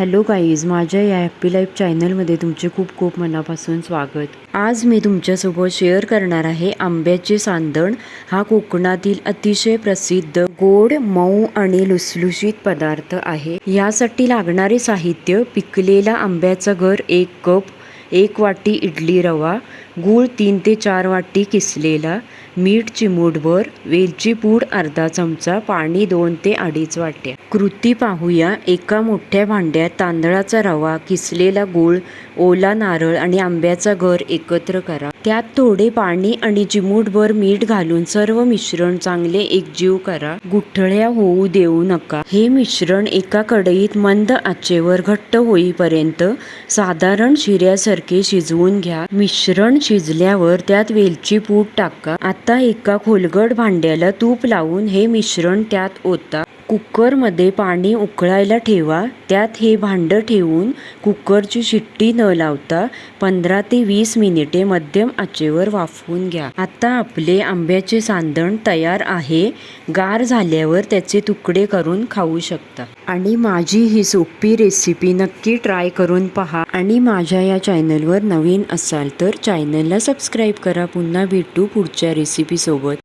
Hello guys, माझ्या या happy life चॅनलमध्ये तुमचे खूप खूप मनापासून स्वागत. आज मी तुमच्यासोबत शेअर करणार आहे आंब्याचे सांदण. हा कोकणातील अतिशय प्रसिद्ध गोड, मऊ आणि लुसलुशीत पदार्थ आहे. यासाठी लागणारे साहित्य: पिकलेला आंब्याचा गर 1 कप, 1 वाटी इडली रवा, गूळ 3 ते 4 वाटी किसलेला, मीठ चिमूटभर, वेलची पूड अर्धा चमचा, पाणी 2 ते 2.5 वाट्या. कृती पाहूया. एका मोठ्या भांड्यात तांदळाचा रवा, किसलेला गूळ, ओला नारळ आणि आंब्याचा गर एकत्र करा. त्यात थोडे पाणी आणि चिमूटभर मीठ घालून सर्व मिश्रण चांगले एकजीव करा. गुठळ्या होऊ देऊ नका. हे मिश्रण एका कढईत मंद आचेवर घट्ट होईपर्यंत साधारण शिऱ्यासारखे शिजवून घ्या. मिश्रण शिजल्यावर त्यात वेलची पूड टाका. आता एका खोलगट भांड्याला तूप लावून हे मिश्रण त्यात ओता. कुकरमध्ये पाणी उकळायला ठेवा. त्यात हे भांडं ठेवून कुकरची शिट्टी न लावता 15 ते 20 मिनिटे मध्यम आचेवर वाफवून घ्या. आता आपले आंब्याचे सांदण तयार आहे. गार झाल्यावर त्याचे तुकडे करून खाऊ शकता. आणि माझी ही सोपी रेसिपी नक्की ट्राय करून पहा. आणि माझ्या या चॅनलवर नवीन असाल तर चॅनलला सबस्क्राईब करा. पुन्हा भेटू पुढच्या रेसिपीसोबत.